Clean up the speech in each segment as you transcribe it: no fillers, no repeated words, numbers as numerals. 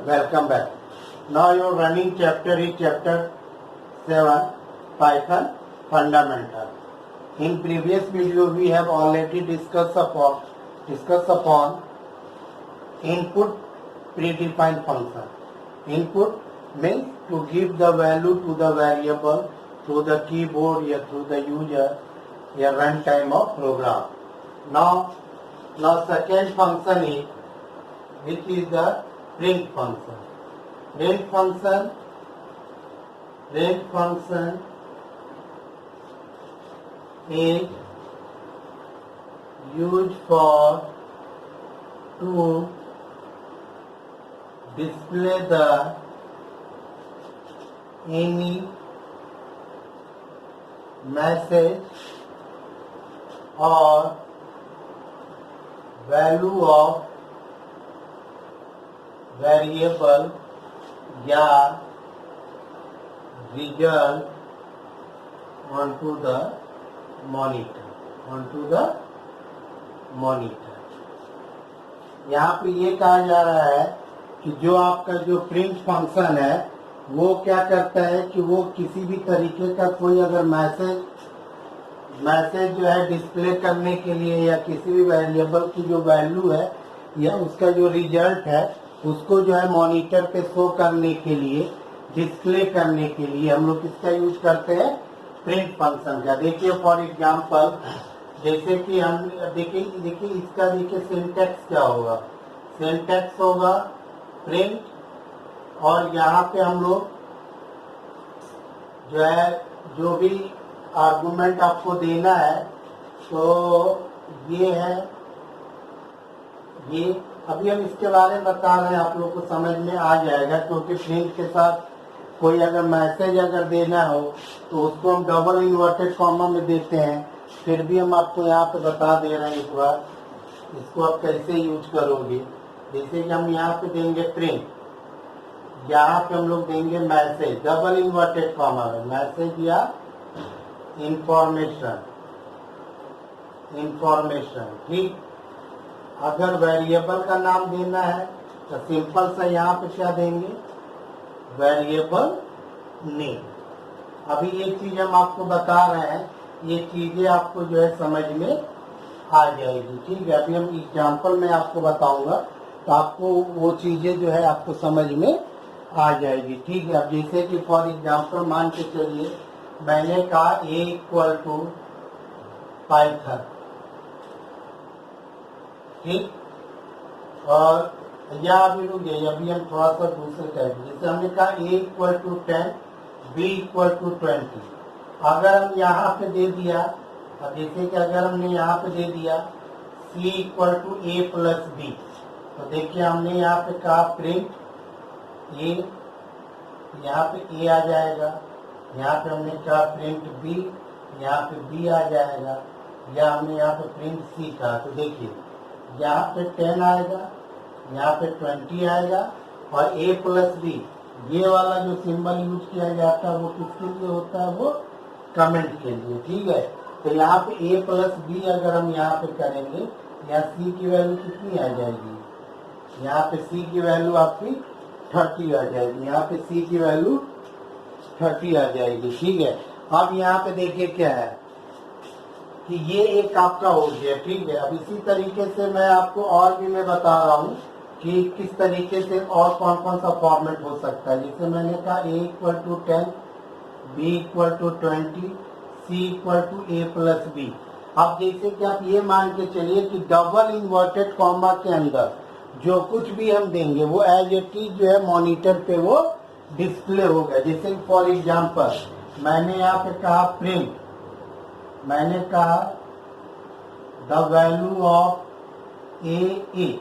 Welcome back. Now your running chapter is chapter 7, Python Fundamental. In previous video we have already discussed upon input predefined function. Input means to give the value to the variable through the keyboard or through the user या runtime of program. Now second function is which is the print function. Print function is used for to display the any message or value of variable या result onto the monitor. यहाँ पे ये कहा जा रहा है कि जो आपका जो प्रिंट फंक्शन है वो क्या करता है कि वो किसी भी तरीके का कोई अगर मैसेज जो है डिस्प्ले करने के लिए या किसी भी वेरिएबल की जो वैल्यू है या उसका जो रिजल्ट है उसको जो है मॉनिटर पे शो करने के लिए डिस्प्ले करने के लिए हम लोग किसका यूज करते हैं, प्रिंट फंक्शन का। देखिए फॉर एग्जांपल जैसे कि हम देखिए इसका देखिए सिंटैक्स क्या होगा। सिंटैक्स होगा प्रिंट और यहाँ पे हम लोग जो है जो भी आर्गुमेंट आपको देना है तो ये है ये। अभी हम इसके बारे में बता रहे हैं, आप लोग को समझ में आ जाएगा क्योंकि प्रिंट के साथ कोई अगर मैसेज अगर देना हो तो उसको हम डबल इन्वर्टेड कॉमा में देते हैं। फिर भी हम आपको यहाँ पे बता दे रहे हैं एक बार इसको आप कैसे यूज करोगे। जैसे कि हम यहाँ पे देंगे प्रिंट, यहाँ पे हम लोग देंगे मैसेज डबल इन्वर्टेड कॉमा में, मैसेज या इंफॉर्मेशन ठीक। अगर वेरिएबल का नाम देना है तो सिंपल सा यहाँ पे क्या देंगे, वेरिएबल नेम। अभी ये चीज हम आपको बता रहे हैं, ये चीजें आपको जो है समझ में आ जाएगी ठीक है। अभी हम एग्जांपल में आपको बताऊंगा तो आपको वो चीजें जो है आपको समझ में आ जाएगी ठीक है। अब जैसे कि फॉर एग्जांपल मान के चलिए मैंने कहा a इक्वल टू पाइथन ठीक, और या अभी रुक गए, अभी हम थोड़ा सा दूसरे टाइप जैसे हमने कहा a equal to 10 b equal to 20। अगर हम यहाँ पे दे दिया, अब जैसे कि अगर हमने यहाँ पे दे दिया c equal to a plus b तो देखिए हमने यहाँ पे कहा प्रिंट a, यहाँ पे a आ जाएगा, यहाँ पे हमने कहा प्रिंट b, यहाँ पे b आ जाएगा, या हमने यहाँ पे प्रिंट c कहा तो देखिए यहाँ पे 10 आएगा, यहाँ पे 20 आएगा और a प्लस b ये वाला जो सिंबल यूज किया जाता है वो किसके लिए होता है, वो कमेंट के लिए ठीक है। तो यहाँ पे a प्लस b अगर हम यहाँ पे करेंगे यहाँ c की वैल्यू कितनी आ जाएगी, यहाँ पे c की वैल्यू आपकी 30 आ जाएगी, यहाँ पे c की वैल्यू 30 आ जाएगी ठीक है। अब यहाँ पे देखिए क्या है कि ये एक आपका हो गया ठीक है। अब इसी तरीके से मैं आपको और भी मैं बता रहा हूँ कि किस तरीके से और कौन कौन सा फॉर्मेट हो सकता है। जैसे मैंने कहा a equal to 10 b equal to 20 c equal to a plus b। अब जैसे कि आप ये मान के चलिए कि डबल इन्वर्टेड कॉमा के अंदर जो कुछ भी हम देंगे वो एज इट इज जो है मॉनिटर पे वो डिस्प्ले होगा। जैसे फॉर एग्जांपल मैंने यहाँ पे कहा प्रिंट, मैंने कहा the value of a is,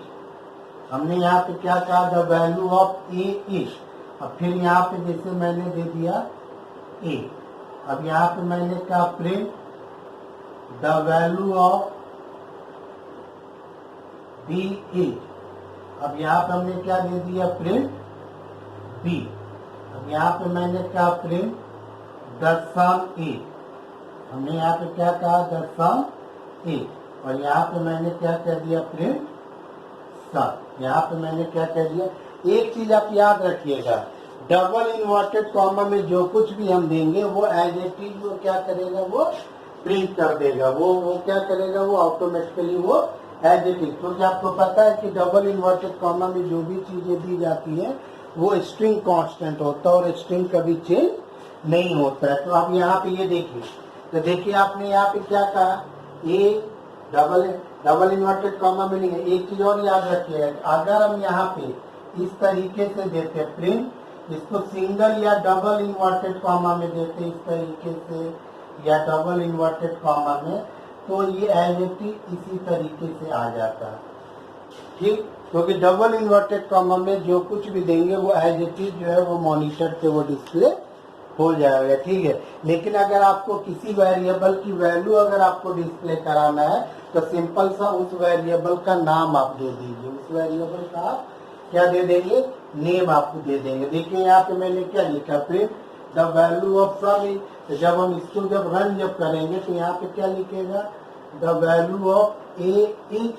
हमने यहाँ पे क्या कहा the value of a is. अब फिर यहाँ पे जैसे मैंने दे दिया a, अब यहाँ पे मैंने कहा print the value of b is. अब यहाँ पे हमने क्या दे दिया प्रिंट b। अब यहाँ पे मैंने कहा प्रिंट द सम इज, हमने यहाँ पे क्या कहा द सम इज, और यहाँ पे मैंने क्या कह दिया प्रिंट सब। यहाँ पे मैंने क्या कह दिया एक चीज आप याद रखिएगा, डबल इन्वर्टेड कॉमा में जो कुछ भी हम देंगे वो एज इट इज वो क्या करेगा, वो प्रिंट कर देगा, वो क्या करेगा, वो ऑटोमेटिकली वो एज इट इज। क्योंकि आपको पता है कि डबल इन्वर्टेड कॉमा में जो भी चीजें दी जाती है वो स्ट्रिंग कांस्टेंट होता है और स्ट्रिंग कभी चेंज नहीं होता है। तो आप यहाँ पे ये देखिए, तो देखिए आपने यहाँ पे क्या कहा, ए डबल इन्वर्टेड कॉमा में नहीं है। एक चीज और याद रखिएगा, अगर हम यहाँ पे इस तरीके से देते प्रिंट, इसको सिंगल या डबल इन्वर्टेड कॉमा में देते इस तरीके से या डबल इन्वर्टेड कॉमा में, तो ये एज इट इज इसी तरीके से आ जाता है, ठीक। क्योंकि डबल इन्वर्टेड कॉमा में जो कुछ भी देंगे वो एज इट इज जो है वो मॉनिटर पे वो डिस्प्ले हो जाएगा, ठीक है। लेकिन अगर आपको किसी वेरिएबल की वैल्यू अगर आपको डिस्प्ले कराना है तो सिंपल सा उस वेरिएबल का नाम आप दे दीजिए, उस वेरिएबल का आप क्या दे देंगे, नेम आपको दे देंगे। देखिए यहाँ पे मैंने क्या लिखा, print the value of some. तो जब हम इसको जब करेंगे तो यहाँ पे क्या लिखेगा, the value of A is,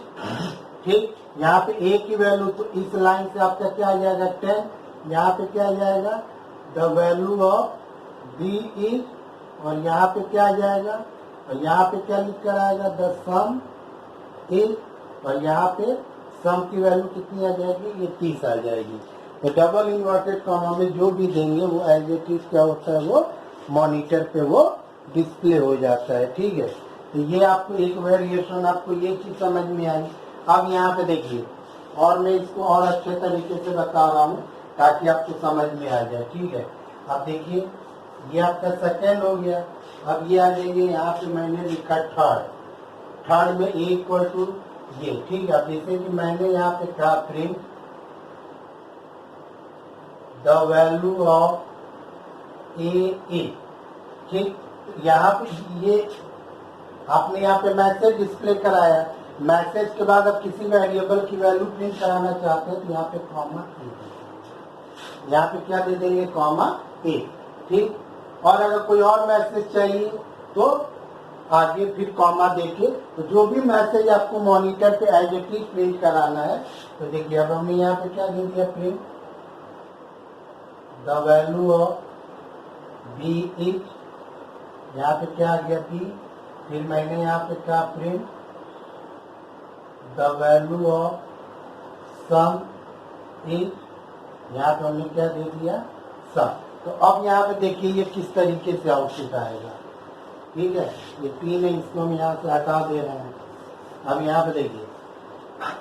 ठीक। यहाँ पे ए की वैल्यू, तो इस लाइन से आपका क्या आ जाएगा 10, यहाँ पे क्या आ जाएगा the value of B is, और यहाँ पे क्या आ जाएगा, और यहाँ पे क्या लिख कर आएगा द सम इज, और यहाँ पे सम की वैल्यू कितनी आ जाएगी, ये 30 आ जाएगी। तो डबल इन्वर्टेड कॉमा में जो भी देंगे वो एज इट इज क्या होता है, वो मॉनिटर पे वो डिस्प्ले हो जाता है, ठीक है। तो ये आपको एक वेरिएशन, आपको ये चीज समझ में आई। अब यहाँ पे देखिए, और मैं इसको और अच्छे तरीके से बता रहा हूँ ताकि आपको समझ में आ जाए, ठीक है। अब देखिए ये आपका सेकेंड हो गया। अब ये आ जाइए, यहाँ पे मैंने लिखा थर्ड में ए इक्वल टू ये, ठीक है। अब जैसे कि मैंने यहाँ पे कहा print the value of A is, ठीक। यहाँ पे ये आपने यहाँ पे मैसेज डिस्प्ले कराया, मैसेज के बाद अब किसी वेरिएबल की वैल्यू प्रिंट कराना चाहते हैं तो यहाँ पे कॉमा ए, यहाँ पे क्या दे देंगे, कॉमा ए, ठीक। और अगर कोई और मैसेज चाहिए तो आगे फिर कॉमा देके, तो जो भी मैसेज आपको मॉनिटर पे एज इट इज प्रिंट कराना है, तो देखिए अब हमने यहाँ पे क्या दे दिया, print the value of B is, यहाँ पे क्या आ गया बी, फिर मैंने यहाँ पे कहा print the value of some is, यहाँ पे हमने क्या दे दिया, सम। तो अब यहाँ पे देखिए ये किस तरीके से आउटपुट आएगा, ठीक है। ये 3 है, इसको हम यहाँ से हटा दे रहे हैं। अब यहाँ पे देखिए,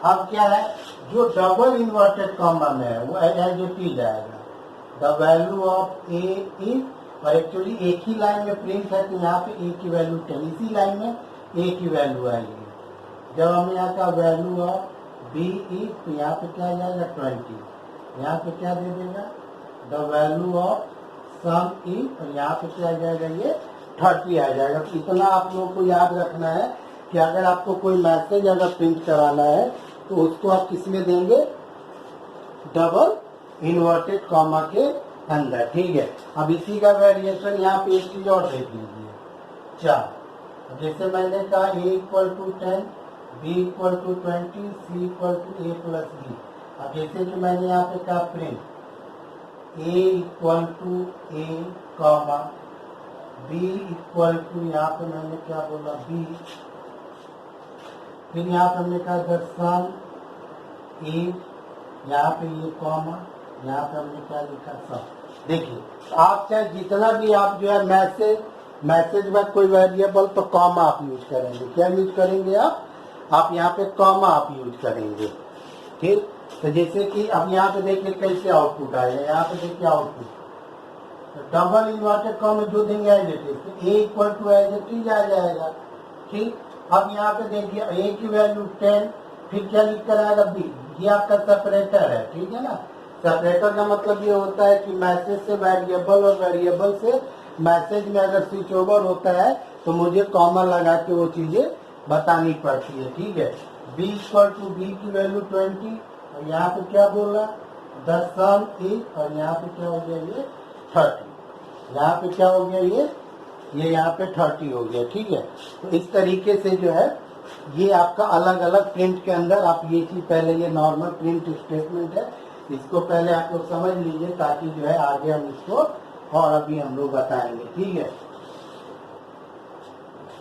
अब क्या है, जो डबल इन्वर्टेड कॉमा में है वो एज इट इज आएगा, the value of A is, और एक्चुअली एक ही लाइन में प्रिंट है तो यहाँ पे ए की वैल्यू 10, इसी लाइन में ए की वैल्यू आएगी। जब हम यहाँ का वैल्यू ऑफ बी इज, तो यहाँ पे क्या आ जाएगा 20, यहाँ पे क्या दे देगा the value of some is, और यहाँ पे क्या आ जाएगा, ये 30 आ जाएगा। तो इतना आप लोगों को याद रखना है कि अगर आपको कोई मैसेज अगर प्रिंट कराना है तो उसको आप किस में देंगे, डबल इन्वर्टेड कॉमा के अंदर, ठीक है। अब इसी का वेरिएशन यहाँ पे एक चीज और देख लीजिए, 4। जैसे मैंने कहा A equal to 10, B equal to 20, C equal to A plus B. अब जैसे कि मैंने यहाँ पे कहा print A equal to A comma B equal to, यहाँ पे मैंने क्या बोला बी, फिर यहाँ पे हमने कहा द सम इज, यहाँ पे ये कॉमा, यहाँ पे हमने क्या लिखा, सम। देखिए आप चाहे जितना भी आप जो है मैसेज में कोई वेरिएबल, तो कॉमा आप यूज करेंगे, क्या यूज करेंगे आप यहाँ पे कॉमा आप यूज करेंगे, ठीक। तो जैसे कि अब यहाँ पे देखिए कैसे आउटपुट आएगा, यहाँ पे देखिए आउटपुट, तो डबल इन्वर्टेड कॉमा जो देंगे एज इट इज, तो A equal to as it is आ जाएगा, ठीक। अब यहाँ पे देखिए ए की वैल्यू 10, फिर क्या लिख कर आएगा बी, ये आपका सेपरेटर है, ठीक है ना। सेपरेटर का मतलब ये होता है कि मैसेज से वेरिएबल और वेरिएबल से मैसेज में अगर स्विच ओवर होता है तो मुझे कॉमा लगा के वो चीजें बतानी पड़ती है, ठीक है। बी इक्वल टू बी की वैल्यू 20, और यहाँ पे क्या बोल रहा द सम इज, और यहाँ पे क्या हो गया ये 30, यहाँ पे क्या हो गया ये यहाँ पे 30 हो गया, ठीक है। तो इस तरीके से जो है ये आपका अलग अलग प्रिंट के अंदर आप ये चीज, पहले ये नॉर्मल प्रिंट स्टेटमेंट है, इसको पहले आप लोग समझ लीजिए ताकि जो है आगे हम इसको और अभी हम लोग बताएंगे। ठीक है,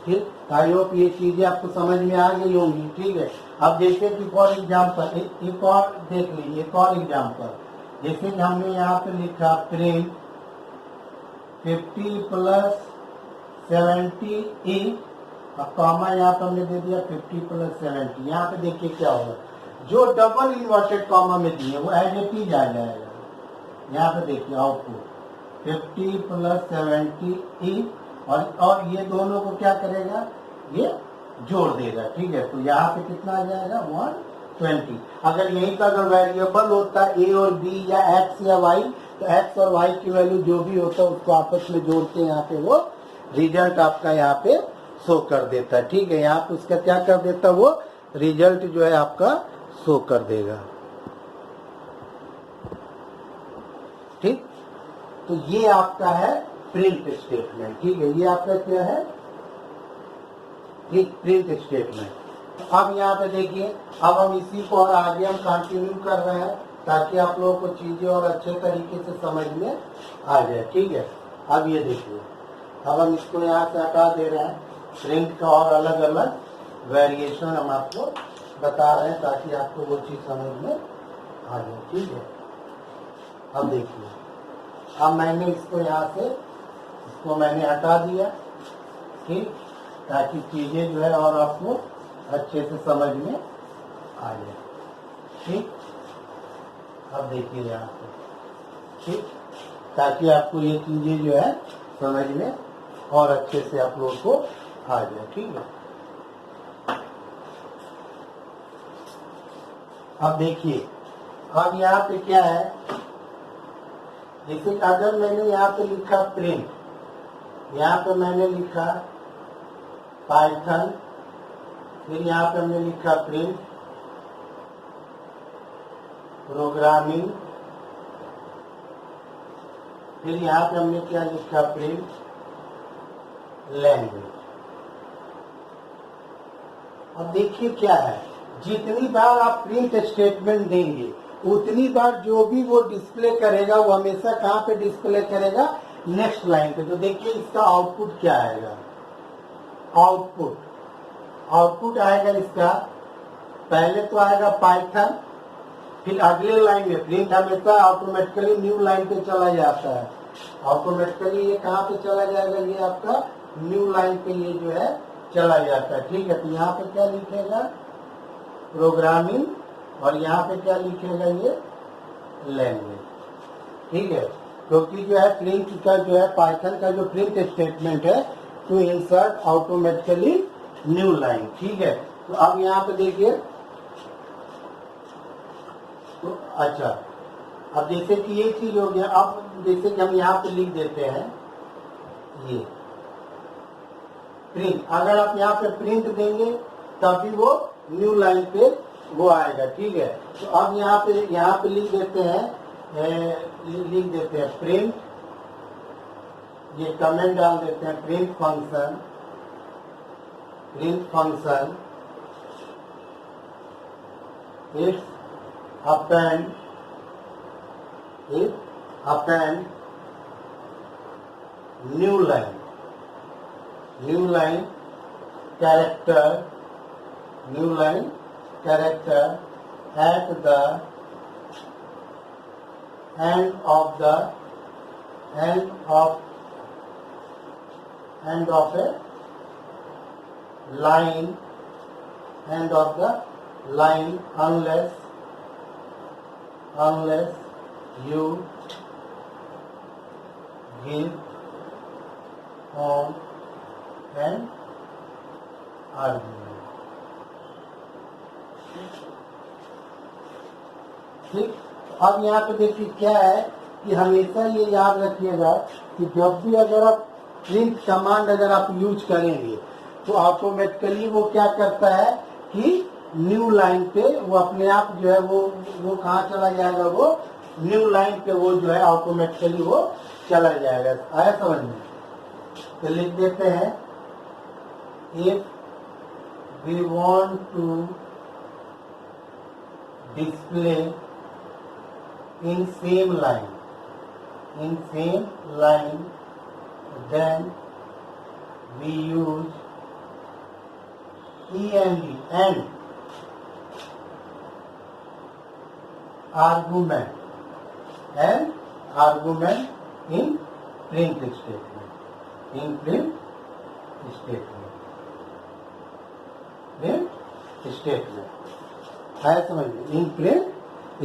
ठीक। आई होप ये चीजें आपको समझ में आ गई होंगी। ठीक है, अब देखिए कि फॉर एग्जाम्पल एक और देख लीजिए, एक और एग्जाम्पल। जैसे कि हमने यहाँ पे लिखा प्रिंट 50 प्लस 70 ई और कॉमा यहाँ पे हमने दे दिया 50 प्लस 70। यहाँ पे देखिए क्या होगा, जो डबल इन्वर्टेड कॉमा में दिए वो एज इट इज आ जाएगा। यहाँ पे देखिए आउटपुट 50 प्लस 70 ई और ये दोनों को क्या करेगा, ये जोड़ देगा। ठीक है, तो यहाँ पे कितना आ जाएगा 120। अगर यही का अगर वेरिएबल होता ए और बी या एक्स या वाई, तो एक्स और वाई की वैल्यू जो भी होता है उसको आपस में जोड़ते हैं, यहाँ पे वो रिजल्ट आपका यहाँ पे शो कर देता है। ठीक है, यहाँ पे उसका क्या कर देता है, वो रिजल्ट जो है आपका शो कर देगा। ठीक, तो ये आपका है प्रिंट स्टेटमेंट। ठीक है, ये आपका क्या है, एक प्रिंट स्टेटमेंट। अब यहाँ पे देखिए, अब हम इसी को और आगे हम कंटिन्यू कर रहे हैं ताकि आप लोगों को चीजें और अच्छे तरीके से समझ में आ जाए। ठीक है, अब ये देखिए, अब हम इसको यहाँ से हटा दे रहे हैं। प्रिंट का और अलग अलग वेरिएशन हम आपको बता रहे हैं ताकि आपको वो चीज समझ में आ जाए। ठीक है, अब देखिए, अब मैंने इसको यहाँ से इसको मैंने हटा दिया। ठीक, ताकि चीजें जो है और आपको अच्छे से समझ में आ जाए। ठीक, अब देखिए यहाँ पे, ठीक, ताकि आपको ये चीजें जो है समझ में और अच्छे से आप लोग को आ जाए। ठीक है, अब देखिए, अब यहाँ पे क्या है, जैसे अगर मैंने यहाँ पे लिखा प्रिंट, यहाँ पे मैंने लिखा पाइथन, फिर यहाँ पे हमने लिखा प्रिंट प्रोग्रामिंग, फिर यहाँ पे हमने क्या लिखा प्रिंट लैंग्वेज। अब देखिए क्या है, जितनी बार आप प्रिंट स्टेटमेंट देंगे उतनी बार जो भी वो डिस्प्ले करेगा वो हमेशा कहाँ पे डिस्प्ले करेगा, नेक्स्ट लाइन पे। तो देखिए इसका आउटपुट क्या आएगा, आउटपुट आएगा इसका, पहले तो आएगा पाइथन, फिर अगले लाइन में प्रिंट हमेशा ऑटोमेटिकली न्यू लाइन पे चला जाता है। ऑटोमेटिकली ये कहाँ पे चला जाएगा, ये आपका न्यू लाइन पे ये जो है चला जाता है। ठीक है, तो यहाँ पे क्या लिखेगा प्रोग्रामिंग और यहाँ पे क्या लिखेगा ये लैंग्वेज। ठीक है, क्योंकि जो है प्रिंट का जो है पाइथन का जो प्रिंट स्टेटमेंट है to insert automatically new line. ठीक है, तो अब यहाँ पे देखिए, तो अच्छा, अब जैसे कि ये चीज हो गया, अब जैसे कि हम यहाँ पे लिख देते हैं ये प्रिंट, अगर आप यहाँ पे प्रिंट देंगे तभी वो न्यू लाइन पे वो आएगा। ठीक है, तो अब यहाँ पे लिख देते हैं प्रिंट, ये कमेंट डाल देते हैं print function it's append new line character at the end of a line, unless you give on an argument। ठीक, अब यहाँ पे देखिए क्या है कि हमेशा ये याद रखिएगा कि जब भी अगर आप प्रिंट कमांड अगर आप यूज करेंगे तो ऑटोमेटिकली वो क्या करता है कि न्यू लाइन पे वो अपने आप जो है वो कहाँ चला जाएगा, वो न्यू लाइन पे वो जो है ऑटोमेटिकली वो चला जाएगा। आया समझ में? तो लिख देते हैं if we want to display in same line, then we use END, and argument in print statement, है समझ में, इन प्रिंट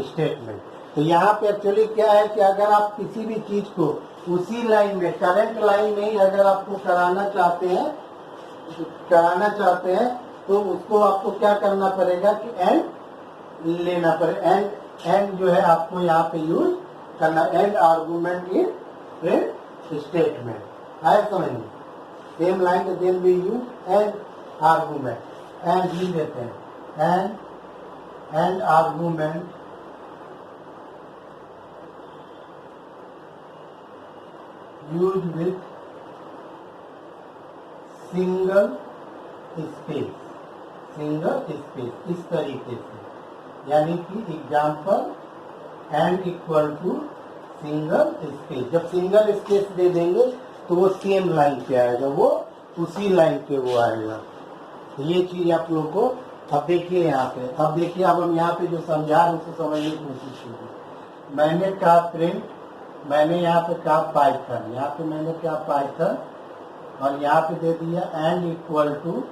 स्टेटमेंट। तो यहाँ पे एक्चुअली क्या है कि अगर आप किसी भी चीज को उसी लाइन में, करंट लाइन में ही अगर आपको कराना चाहते हैं तो उसको आपको क्या करना पड़ेगा कि एंड लेना पड़ेगा, एंड जो है आपको यहाँ पे यूज करना, end argument in print statement, है समझ में। Same line then we use end argument, end ही देते हैं, end argument use with single space, इस तरीके से, यानी कि example end equal to single space. जब सिंगल स्पेस दे देंगे तो वो सेम लाइन पे आएगा, वो उसी लाइन पे वो आएगा। ये चीज आप लोगों को अब देखिए यहाँ पे, अब देखिए अब हम यहाँ पे जो समझा रहे उसको समझने की कोशिश कीजिए। मैंने कहा प्रिंट, मैंने यहाँ पे कहा पाइथन, यहाँ पे मैंने कहा पाइथन, और यहाँ पे दे दिया end equal to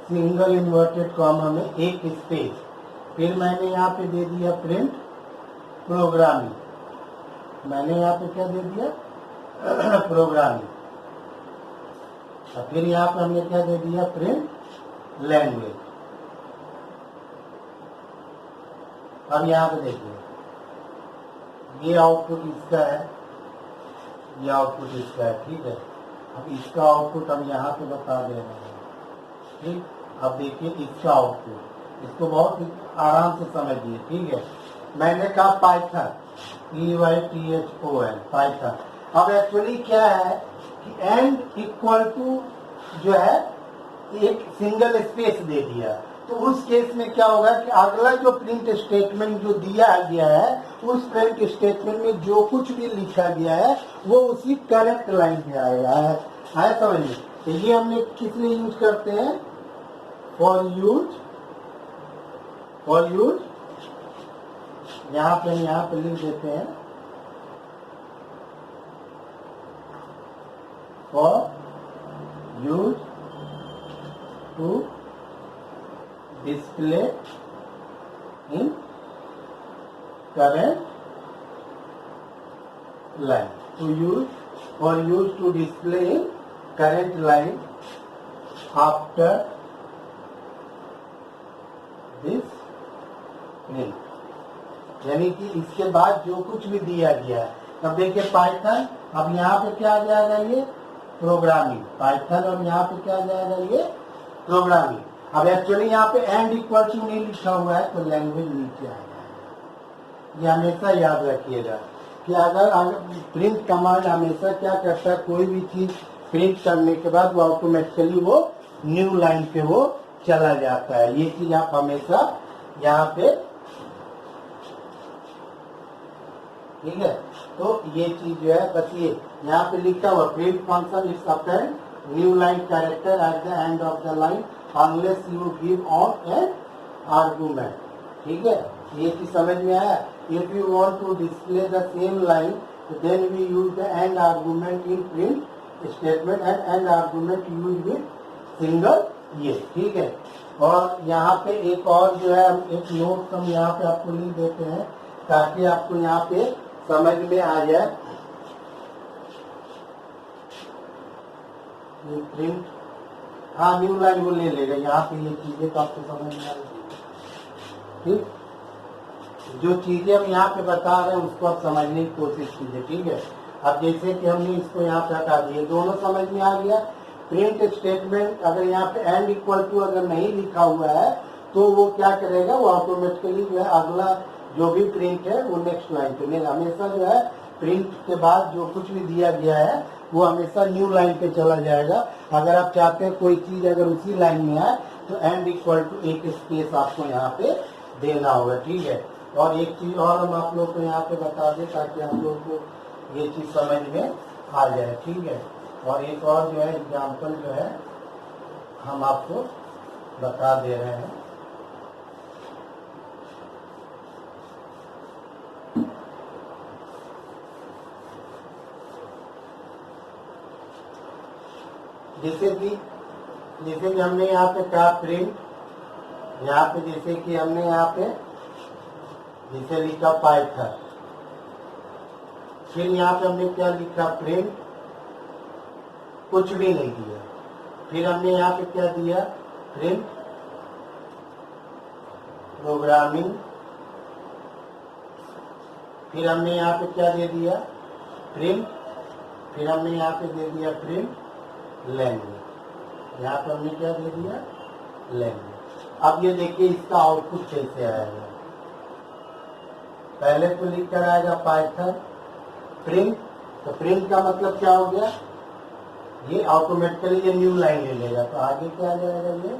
single inverted comma में एक स्पेस, फिर मैंने यहाँ पे दे दिया प्रिंट प्रोग्रामिंग, मैंने यहाँ पे क्या दे दिया प्रोग्रामिंग, और फिर यहाँ पे हमने क्या दे दिया प्रिंट लैंग्वेज। अब यहाँ पे देखिए ये आउटपुट इसका है, ये आउटपुट इसका है, ठीक है। अब इसका आउटपुट हम यहाँ पे बता दे रहे हैं, ठीक। अब देखिए इसका आउटपुट, इसको बहुत आराम से समझिए, ठीक है। मैंने कहा पाइथन, PYTHON, पाइथन। अब एक्चुअली क्या है कि एंड इक्वल टू जो है एक सिंगल स्पेस दे दिया, तो उस केस में क्या होगा कि अगला जो प्रिंट स्टेटमेंट जो दिया गया है, उस प्रिंट स्टेटमेंट में जो कुछ भी लिखा गया है वो उसी करेक्ट लाइन पे आएगा, है समझ में। तो ये हमने किस लिए यूज करते हैं, फॉर यूज, यहाँ पे लिख देते हैं for use to display in current line, to display in current line after this print, यानी कि इसके बाद जो कुछ भी दिया गया है। तब देखिए पाइथन, अब यहाँ पे क्या आ जाएगा ये प्रोग्रामिंग, पाइथन, और यहाँ पे क्या आ जाएगा ये प्रोग्रामिंग। अब एक्चुअली यहाँ पे एंड इक्वल टू नहीं लिखा हुआ है तो लैंग्वेज नीचे आ जाएगा। ये हमेशा याद रखिएगा कि अगर प्रिंट कमांड हमेशा क्या करता है, कोई भी चीज प्रिंट करने के बाद वो ऑटोमेटिकली वो न्यू लाइन पे वो चला जाता है। ये चीज आप हमेशा यहाँ पे, ठीक है। तो ये चीज जो है बस ये यहाँ पे लिखा हुआ, print function is append new line character at the end of the line unless you give on an argument, ठीक है। ये चीज समझ में आया। If you want to display the same line, then we use the and argument in print statement, and and argument used with single ये, ठीक है। और यहाँ पे एक और जो है एक नोट हम यहाँ पे आपको लिख देते हैं ताकि आपको यहाँ पे समझ में आ जाए। ये प्रिंट, हाँ न्यू लाइन वो ले लेगा, यहाँ पे ये चीजें तो आपको समझ में आ रही, ठीक। जो चीजें हम यहाँ पे बता रहे हैं उसको आप समझने की कोशिश कीजिए, ठीक है। अब जैसे कि हमने इसको यहाँ पे हटा दिए, दोनों समझ में आ गया। प्रिंट स्टेटमेंट अगर यहाँ पे एंड इक्वल टू अगर नहीं लिखा हुआ है तो वो क्या करेगा, वो ऑटोमेटिकली जो है अगला जो भी प्रिंट है वो नेक्स्ट लाइन पे नहीं, हमेशा जो है प्रिंट के बाद जो कुछ भी दिया गया है वो हमेशा न्यू लाइन पे चला जाएगा। अगर आप चाहते हैं कोई चीज अगर उसी लाइन में आए तो एंड इक्वल टू एक स्पेस आपको यहाँ पे देना होगा, ठीक है। और एक चीज और हम आप लोग को यहाँ पे बता दें ताकि आप लोग को ये चीज समझ में आ जाए, ठीक है। और एक और जो है एग्जाम्पल जो है हम आपको बता दे रहे हैं। जैसे कि हमने यहाँ पे कहा प्रिंट, यहाँ पे जैसे कि हमने यहाँ पे जैसे लिखा पाइथन, फिर यहाँ पे हमने क्या लिखा प्रिंट, कुछ भी नहीं दिया। फिर हमने यहाँ पे क्या दिया प्रिंट प्रोग्रामिंग, फिर हमने यहाँ पे क्या दे दिया प्रिंट, फिर हमने यहाँ पे दे दिया प्रिंट लैंग्वेज। यहाँ पे हमने क्या दे दिया लैंग्वेज। अब ये देखिए इसका आउटपुट कैसे आएगा। पहले तो लिख कर आएगा पाइथन प्रिंट, तो प्रिंट का मतलब क्या हो गया, ये ऑटोमेटिकली ये न्यू लाइन ले लेगा। तो आगे क्या आ जाएगा ये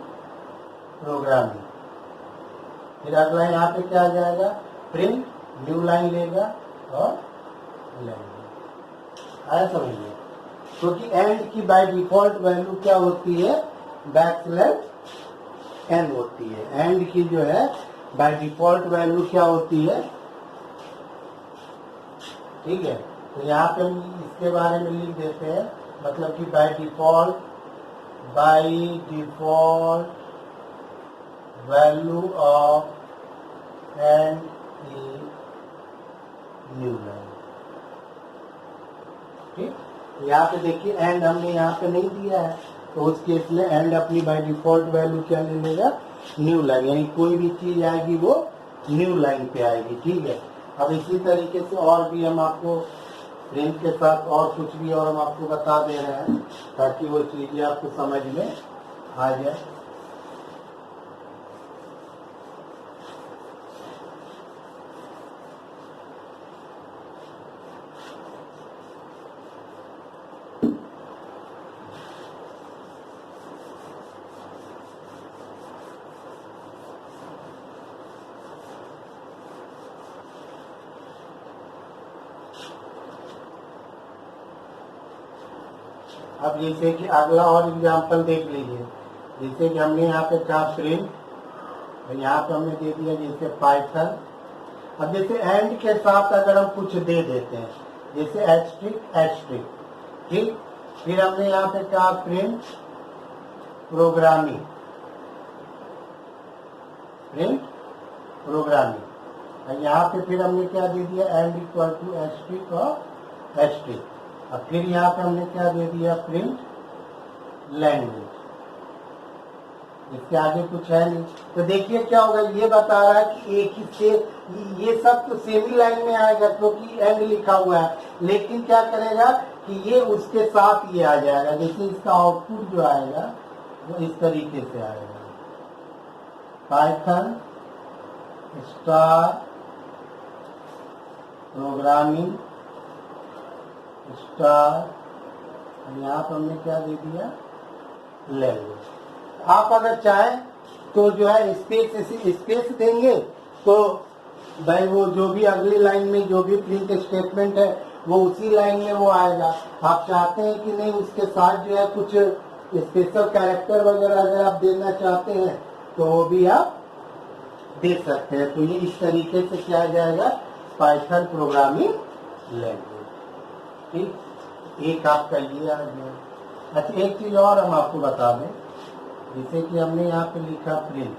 प्रोग्रामिंग। फिर अगला यहाँ पे क्या आ जाएगा प्रिंट न्यू लाइन लेगा और लैंग्वेज। आया समझिए, क्योंकि एंड की बाय डिफॉल्ट वैल्यू क्या होती है बैकस्लैश एन होती है। एंड की जो है बाय डिफॉल्ट वैल्यू क्या होती है, ठीक है। तो यहाँ पे हम इसके बारे में लिख देते हैं, मतलब कि by default value of and is new line, ठीक। यहाँ पे देखिए एंड हमने यहाँ पे नहीं दिया है, तो उस केस में एंड अपनी बाय डिफॉल्ट वैल्यू क्या ले लेगा न्यू लाइन, यानी कोई भी चीज आएगी वो न्यू लाइन पे आएगी, ठीक है। अब इसी तरीके से और भी हम आपको प्रिंट के साथ और कुछ भी और हम आपको बता दे रहे हैं ताकि वो चीजें आपको समझ में आ जाए। अब जैसे कि अगला और एग्जांपल देख लीजिए, जैसे कि हमने यहाँ पे कहा प्रिंट, तो यहाँ पे हमने दे दिया जैसे पाइथन। अब जैसे एंड के साथ अगर हम कुछ दे देते हैं जैसे एस्ट्रिक, ठीक। फिर हमने यहाँ पे कहा प्रिंट प्रोग्रामिंग, और यहाँ पे फिर हमने क्या दे दिया एंड इक्वल टू एस्ट्रिक और एस्ट्रिक। अब फिर यहाँ पे हमने क्या दे दिया प्रिंट लैंग्वेज। इसके आगे कुछ है नहीं, तो देखिए क्या होगा, ये बता रहा है कि एक ही से ये सब तो सेम ही लाइन में आएगा क्योंकि एंड लिखा हुआ है, लेकिन क्या करेगा कि ये उसके साथ ये आ जाएगा। जैसे इसका आउटपुट जो आएगा वो इस तरीके से आएगा, पाइथन स्टार प्रोग्रामिंग स्टार, यहाँ पर हमने क्या दे दिया लैंग्वेज। आप अगर चाहें तो जो है स्पेस देंगे तो भाई वो जो भी अगली लाइन में जो भी प्रिंट स्टेटमेंट है वो उसी लाइन में वो आएगा। आप चाहते हैं कि नहीं उसके साथ जो है कुछ स्पेशल कैरेक्टर वगैरह अगर आप देना चाहते हैं तो वो भी आप दे सकते हैं। तो ये इस तरीके से क्या जाएगा पाइथन प्रोग्रामिंग लैंग्वेज, ठीक। एक आपका ये आ गया। अच्छा एक चीज और हम आपको बता दें, जैसे कि हमने यहाँ पे लिखा प्रिंट,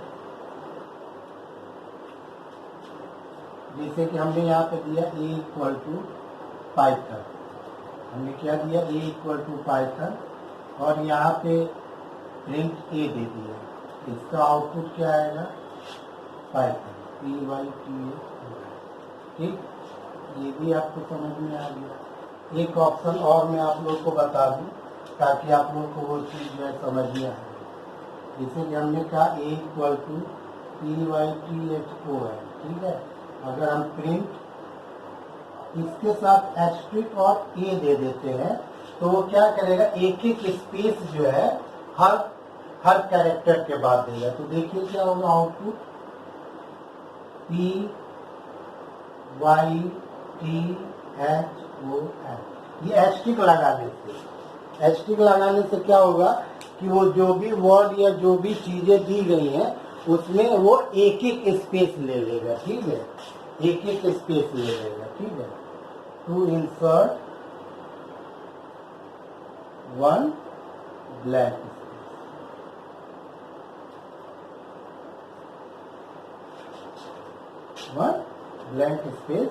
जैसे कि हमने यहाँ पे दिया a इक्वल टू पाइथन, हमने क्या दिया a इक्वल टू पाइथन और यहाँ पे प्रिंट a दे दिया। इसका आउटपुट क्या आएगा पाइथन PYTA, ठीक। ये भी आपको समझ में आ गया। एक ऑप्शन और मैं आप लोग को बता दूं ताकि आप लोग को वो चीज़ जो है समझ में आए। जैसे कि हमने कहा a इक्वल टू PYTHO है, ठीक है। अगर हम प्रिंट इसके साथ एस्ट्रिक और a दे देते हैं तो वो क्या करेगा एक एक स्पेस जो है हर कैरेक्टर के बाद देगा। तो देखिए क्या होगा आउटपुट YTHON, ये एस्टिक लगाने से क्या होगा कि वो जो भी वर्ड या जो भी चीजें दी गई हैं उसमें वो एक एक स्पेस ले लेगा, ठीक है, एक एक स्पेस ले लेगा, ठीक है। To insert one blank space, one blank space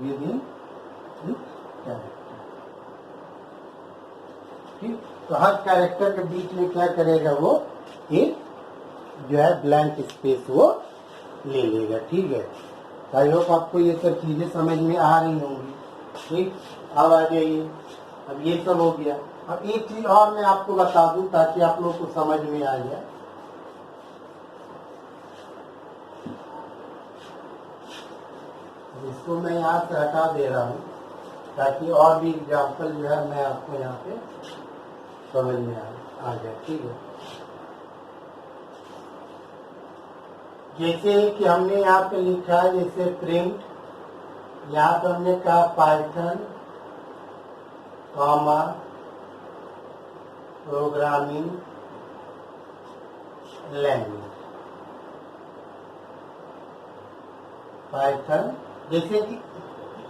within character, ठीक। तो हर कैरेक्टर के बीच में क्या करेगा, वो एक जो है ब्लैंक स्पेस वो ले लेगा, ठीक है। आई होप आपको ये सब चीजें समझ में आ रही होंगी, ठीक। अब आ जाइए, अब ये सब हो गया। अब एक चीज और मैं आपको बता दूं ताकि आप लोग को समझ में आ जाए। इसको मैं यहाँ से हटा दे रहा हूँ ताकि और भी एग्जाम्पल जो है मैं आपको यहाँ पे समझ में आ जाए, ठीक है। जैसे कि हमने यहाँ पे लिखा है, जैसे प्रिंट, यहाँ पे हमने कहा Python comma programming language, Python. जैसे कि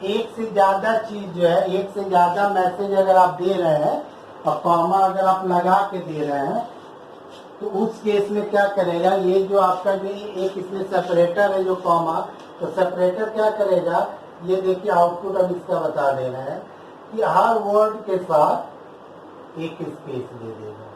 एक से ज्यादा चीज जो है, एक से ज्यादा मैसेज अगर आप दे रहे हैं और कॉमा अगर आप लगा के दे रहे हैं तो उस केस में क्या करेगा, ये जो आपका जो एक इसमें सेपरेटर है जो कॉमा, तो सेपरेटर क्या करेगा, ये देखिए आउटपुट अब इसका बता दे रहे हैं कि हर वर्ड के साथ एक स्पेस दे देगा,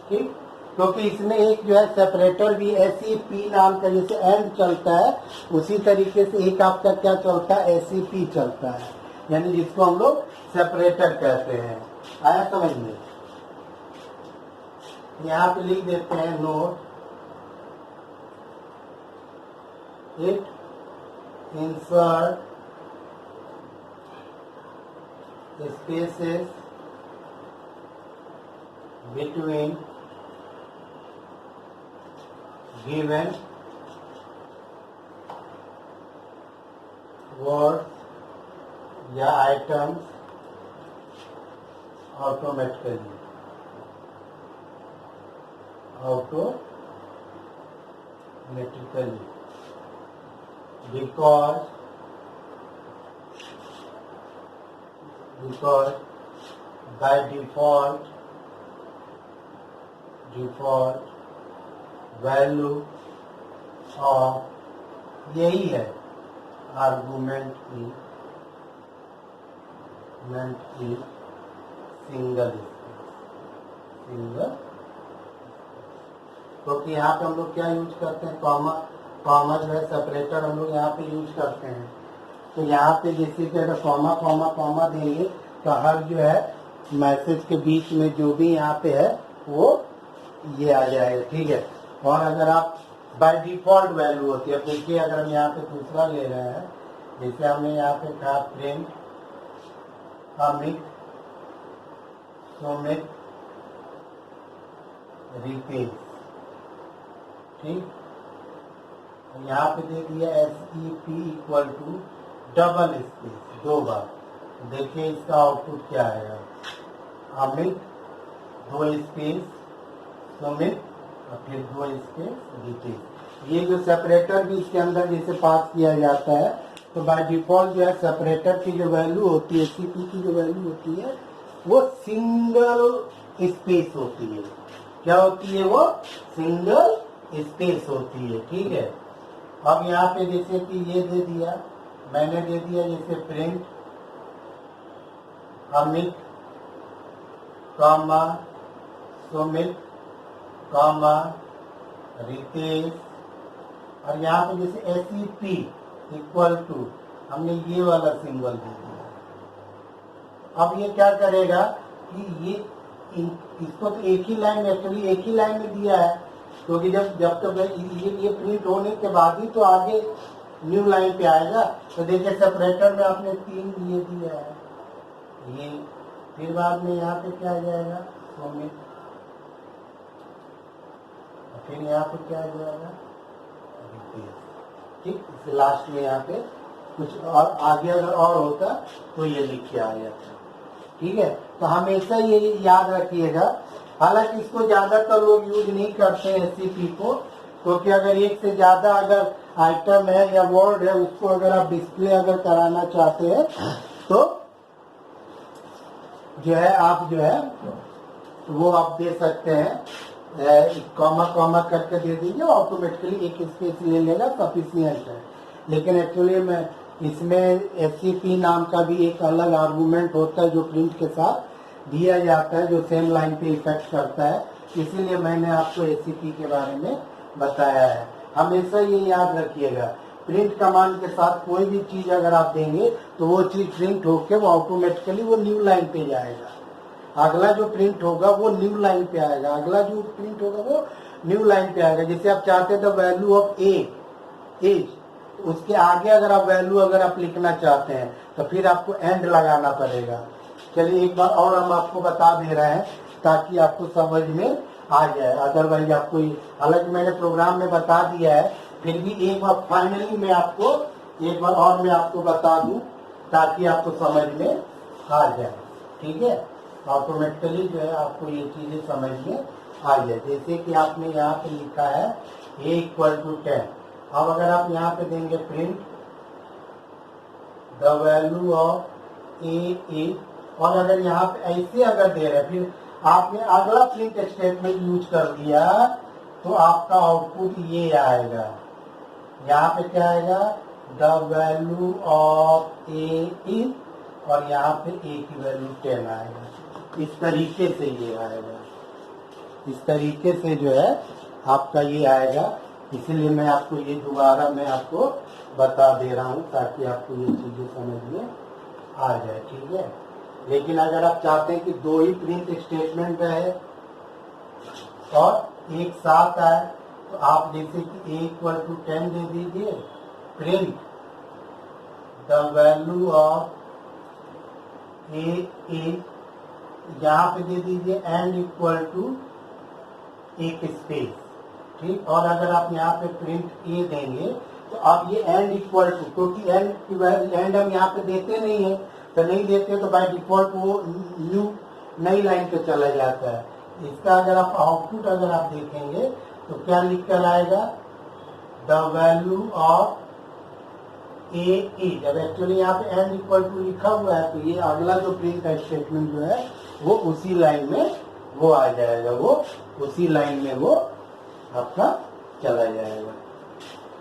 ठीक। क्योंकि इसमें एक जो है सेपरेटर भी SEP नाम का, जैसे एंड चलता है उसी तरीके से एक आपका क्या चलता है, SEP चलता है, यानी जिसको हम लोग सेपरेटर कहते हैं। आया समझ में? यहाँ पे लिख देते हैं note it insert spaces between given words या items automatically because by default value of यही है आर्गुमेंट की सिंगल, क्योंकि यहाँ पे हम लोग क्या यूज करते हैं, कॉमा जो है सेपरेटर हम लोग यहाँ पे यूज करते हैं। तो यहाँ पे जैसे कि अगर कॉमा देंगे तो हर जो है मैसेज के बीच में जो भी यहाँ पे है वो ये आ जाएगा, ठीक है। और अगर आप बाय डिफॉल्ट वैल्यू होती है, देखिए अगर हम यहाँ पे दूसरा ले रहे हैं, जैसे हमने यहाँ पे कहा प्रिंट अमित सुमित रितेश, ठीक। यहाँ पे दे दिया SEP equal to double space 2 बार, देखिए इसका आउटपुट क्या आएगा, अमित 2 स्पेस सुमित और फिर 2 स्पेस रितेश। ये जो सेपरेटर भी इसके अंदर जैसे पास किया जाता है, तो बाय डिफॉल्ट जो है सेपरेटर की जो वैल्यू होती है, SEP की जो वैल्यू होती है वो सिंगल स्पेस होती है। क्या होती है वो? सिंगल स्पेस होती है, ठीक है। अब यहाँ पे जैसे कि ये दे दिया, मैंने दे दिया जैसे print Amit comma Sumit comma Ritesh, और यहाँ पे जैसे SEP इक्वल टू हमने ये वाला सिंबल दे दिया। अब ये क्या करेगा कि ये इसको तो एक ही लाइन, एक्चुअली एक ही लाइन में दिया है, क्योंकि जब तक ये प्रिंट होने के बाद ही तो आगे न्यू लाइन पे आएगा। तो देखिए सेपरेटर में आपने 3 ये दिया है, ये फिर बाद में यहाँ पे क्या आ जाएगा सबमिट, फिर यहाँ पे क्या आ जाएगा रिप्लेस। ठीक, इस लास्ट में यहाँ पे कुछ और आगे अगर और होता तो ये लिख के आ जाता। ठीक है, तो हमेशा ये याद रखिएगा। हालांकि इसको ज्यादातर लोग यूज नहीं करते हैं एससीपी को, क्योंकि अगर एक से ज्यादा अगर आइटम है या वर्ड है उसको अगर आप डिस्प्ले अगर कराना चाहते हैं तो जो है आप जो है वो आप दे सकते हैं, कॉमा कॉमा करके दे दीजिए, ऑटोमेटिकली एक स्पेस ले लेगा, सफिशियंट है। लेकिन एक्चुअली में इसमें एससीपी नाम का भी एक अलग आर्गुमेंट होता है जो प्रिंट के साथ दिया जाता है, जो सेम लाइन पे इफेक्ट करता है। इसीलिए मैंने आपको एससीपी के बारे में बताया है। हमेशा ये याद रखिएगा, प्रिंट कमांड के साथ कोई भी चीज अगर आप देंगे तो वो चीज प्रिंट होके वो ऑटोमेटिकली वो न्यू लाइन पे जाएगा। अगला जो प्रिंट होगा वो न्यू लाइन पे आएगा, अगला जो प्रिंट होगा वो न्यू लाइन पे आएगा। जैसे आप चाहते हैं the value of A is, उसके आगे अगर आप वैल्यू अगर आप लिखना चाहते हैं तो फिर आपको एंड लगाना पड़ेगा। चलिए एक बार और हम आपको बता दे रहे हैं ताकि आपको समझ में आ जाए, अदरवाइज आपको, हालांकि मैंने प्रोग्राम में बता दिया है, फिर भी एक बार फाइनली मैं आपको एक बार और मैं आपको बता दूं ताकि आपको समझ में आ जाए। ठीक है, ऑटोमेटिकली जो है आपको ये चीजें समझ में आ जाए। जैसे कि आपने यहाँ पे लिखा है a = 10, अब अगर आप यहाँ पे देंगे print the value of A is, और अगर यहाँ पे ऐसे अगर दे रहे फिर आपने अगला प्रिंट स्टेटमेंट यूज कर दिया तो आपका आउटपुट ये आएगा। यहाँ पे क्या आएगा the value of A is, और यहाँ पे ए की वैल्यू 10 आएगा। इस तरीके से ये आएगा, इस तरीके से जो है आपका ये आएगा। इसीलिए मैं आपको ये दोबारा मैं आपको बता दे रहा हूँ ताकि आपको ये चीजें समझ में आ जाए। ठीक है, लेकिन अगर आप चाहते हैं कि दो ही प्रिंट स्टेटमेंट रहे और एक साथ आए तो आप जैसे कि a = 10 दे दीजिए, print the value of A is, यहाँ पे दे दीजिए एंड इक्वल टू एक स्पेस। ठीक, और अगर आप यहाँ पे प्रिंट ए देंगे तो आप ये एंड इक्वल टू, क्योंकि एंड की वैल्यू एंड हम यहाँ पे देते नहीं है, तो नहीं देते तो बाय डिफॉल्ट वो न्यू नई लाइन पे चला जाता है। इसका अगर आप आउटपुट अगर आप देखेंगे तो क्या लिख कर आएगा the value of A is. अब एक्चुअली यहाँ पे एंड इक्वल टू लिखा हुआ है तो ये अगला जो प्रिंट का स्टेटमेंट जो है वो उसी लाइन में वो आ जाएगा, वो उसी लाइन में वो आपका चला जाएगा।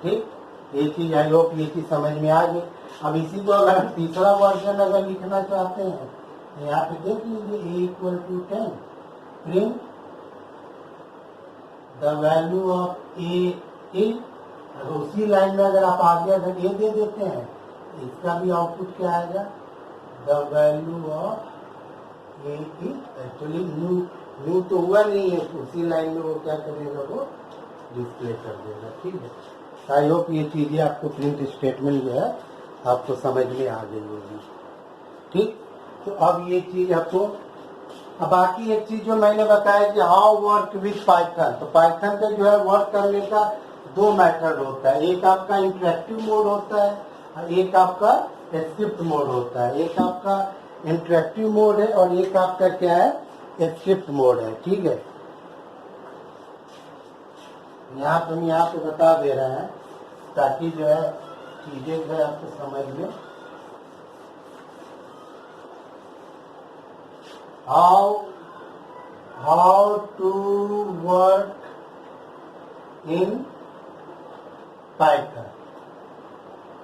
ठीक, ये चीज आई होप ये चीज समझ में आ गई। अब इसी को अगर तीसरा वर्जन अगर लिखना चाहते हैं तो यहाँ पे देख लीजिए a = 10, print the value of A is. अगर उसी लाइन में अगर आप आगे अगर ए दे देते हैं इसका भी आउटपुट क्या आएगा the value of A is. Actually new तो हुआ नहीं है, उसी लाइन में वो क्या करेगा वो डिस्प्ले कर देगा। ठीक है, आई होप ये चीजें आपको प्रिंट स्टेटमेंट जो है आपको समझ में आ गई होगी। ठीक, तो अब ये चीज आपको, अब बाकी एक चीज जो मैंने बताया कि हाउ वर्क विथ पाइथन, तो पाइथन का जो है वर्क करने का दो मेथड होता है, एक आपका इंटरेक्टिव मोड होता है और एक आपका स्क्रिप्ट मोड होता है। एक आपका इंटरेक्टिव मोड है और एक आपका क्या है स्क्रिप्ट मोड है। ठीक है, यहाँ पे बता दे रहे हैं ताकि जो है चीजें जो है आपको समझ में how to work in Python.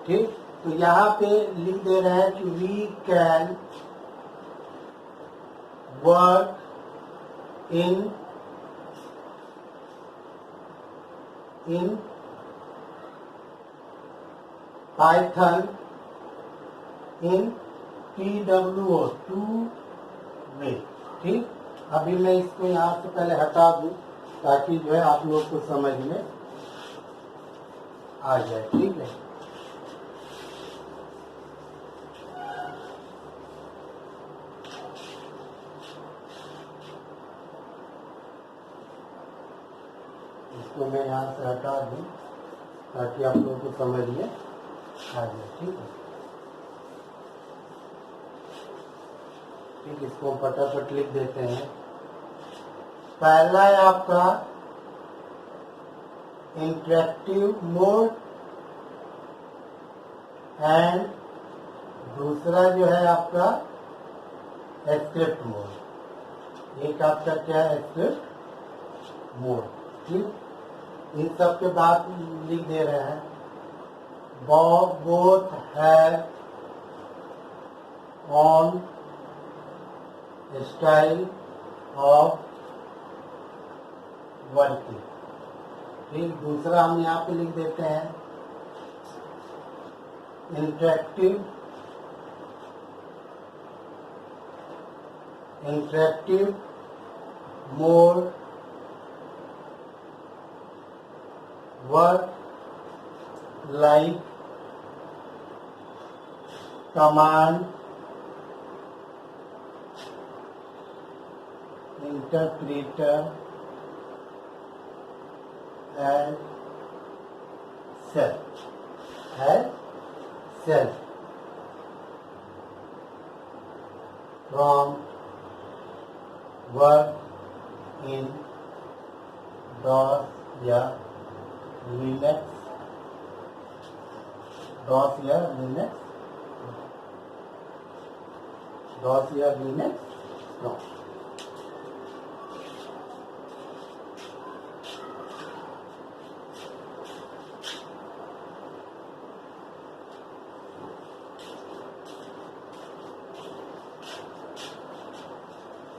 ठीक, तो यहाँ पे लिख दे रहे हैं कि we can work in Python in TWO 2 way. ठीक, अभी मैं इसको यहाँ से पहले हटा दूं ताकि जो है आप लोग को समझ में आ जाए। ठीक है, इसको मैं यहाँ से हटा दूँ ताकि आप लोगों को समझ में आ जाए। ठीक है, ठीक, इसको फटाफट लिख देते हैं। पहला है आपका इंटरेक्टिव मोड एंड दूसरा जो है आपका स्क्रिप्ट मोड। एक आपका क्या है, स्क्रिप्ट मोड। ठीक, इन सब के बाद लिख दे रहे हैं both have on style of working. ठीक, दूसरा हम यहाँ पे लिख देते हैं interactive mode work like command interpreter and self from work in DOS या Linux no.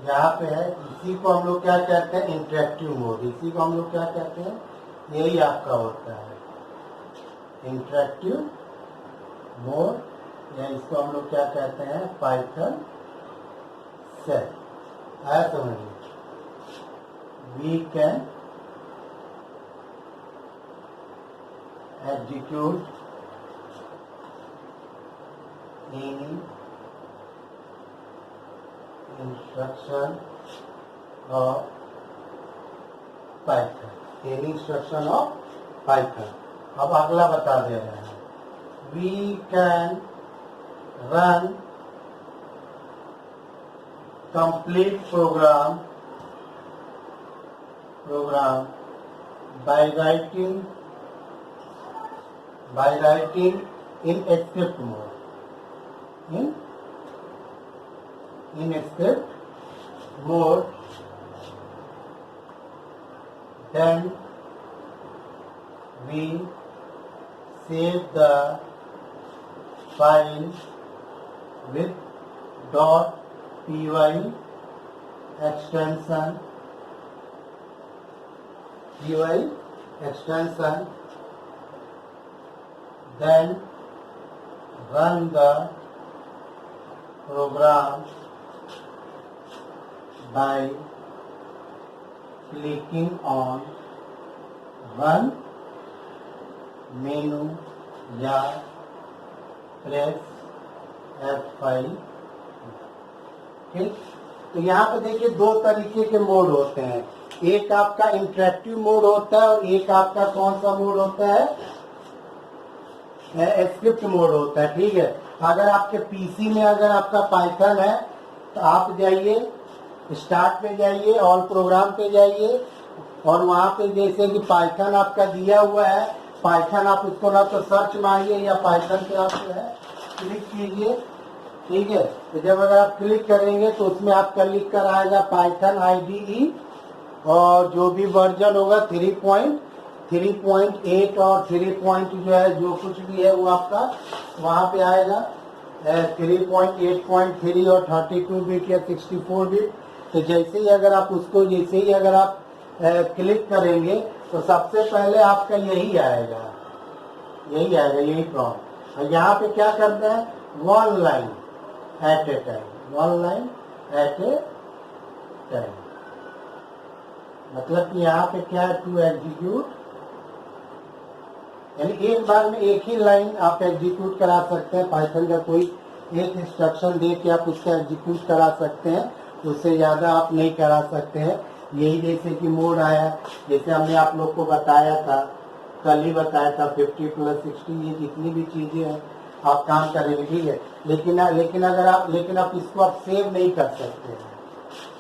यहाँ पे है, इसी को हम लोग क्या कहते हैं, इंटरेक्टिव मोड। इसी को हम लोग क्या कहते हैं, यही आपका होता है इंटरेक्टिव मोड, या इसको हम लोग क्या कहते हैं, पाइथन सेल। आया समझिए, we can execute in instruction of Python, any instruction of Python. अब अगला बता दे रहे हैं, we can run complete program by writing in script mode, in script mode, then we save the file with .py extension, then run the program by clicking on run मेनू या press F5। ठीक, तो यहाँ पे देखिए दो तरीके के mode होते हैं, एक आपका इंटरेक्टिव मोड होता है और एक आपका कौन सा मोड होता है, स्क्रिप्ट मोड होता है। ठीक है, अगर आपके पीसी में अगर आपका पाइथन है तो आप जाइए स्टार्ट पे जाइए, ऑल प्रोग्राम पे जाइए और वहाँ पे जैसे कि पाइथन आपका दिया हुआ है, पाइथन आप इसको ना तो सर्च मारिए या पाइथन पे आप जो है क्लिक कीजिए। ठीक है, तो जब अगर आप क्लिक करेंगे तो उसमें आपका लिख कर आएगा पाइथन IDE और जो भी वर्जन होगा 3.8 और 3 जो है जो कुछ भी है वो आपका वहाँ पे आएगा 3.8.3 और 32 बिट या 64 बिट। तो जैसे ही अगर आप उसको क्लिक करेंगे तो सबसे पहले आपका यही आएगा, यही प्रॉम्प्ट। और यहाँ पे क्या करते हैं, one line at A time, मतलब कि यहाँ पे क्या है, टू एग्जीक्यूट, यानी एक बार में एक ही लाइन आप एग्जीक्यूट करा सकते हैं। पाइथन का कोई एक इंस्ट्रक्शन दे के आप उसका एग्जीक्यूट करा सकते हैं, उससे ज़्यादा आप नहीं करा सकते हैं। यही जैसे कि मोड आया, जैसे हमने आप लोग को बताया था, कल ही बताया था 50 + 60, ये जितनी भी चीजें हैं आप काम करेंगे, ठीक है। लेकिन आप इसको आप सेव नहीं कर सकते हैं,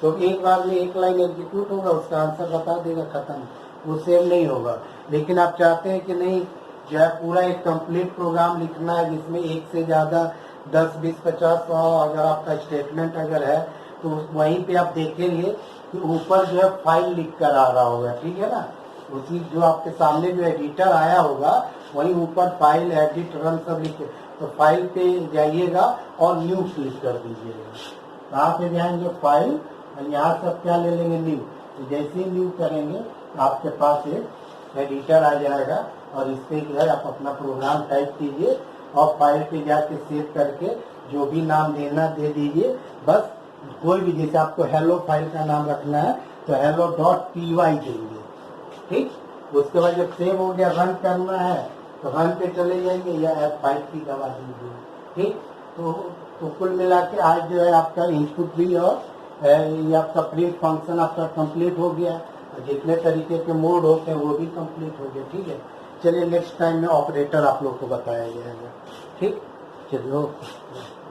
तो एक बार में एक लाइन एग्जीक्यूट होगा, उसका आंसर बता देगा, खत्म, वो सेव नहीं होगा। लेकिन आप चाहते हैं कि नहीं, जो है पूरा एक कंप्लीट प्रोग्राम लिखना है जिसमें एक से ज्यादा 10, 20, 50, 100 अगर आपका स्टेटमेंट अगर है, तो वहीं पे आप देखेंगे कि ऊपर जो है फाइल लिख कर आ रहा होगा, ठीक है ना। उसी जो आपके सामने जो एडिटर आया होगा वहीं ऊपर फाइल, एडिट, रन सब लिखे, तो फाइल पे जाइएगा और न्यू क्लिक कर दीजिएगा। कहाँ पे जाएंगे? फाइल, और यहाँ सब क्या ले लेंगे? न्यू। तो जैसे ही न्यू करेंगे आपके पास एक एडिटर आ जाएगा और इस पे जो है आप अपना प्रोग्राम टाइप कीजिए और फाइल पे जाके सेव करके जो भी नाम देना दे दीजिए। बस कोई भी, जैसे आपको हेलो फाइल का नाम रखना है तो hello.py देंगे, ठीक। उसके बाद जब सेव हो गया, रन करना है तो रन पे चले जाएंगे या F5 की दबा दीजिए, ठीक। तो कुल मिला के आज जो है आपका इनपुट भी और ये आपका प्रिंट फंक्शन आपका कंप्लीट हो गया, और जितने तरीके के मोड होते हैं वो भी कंप्लीट हो गए, ठीक है। चलिए नेक्स्ट टाइम में ऑपरेटर आप लोग को बताया जाएगा, ठीक। चलिए ओके।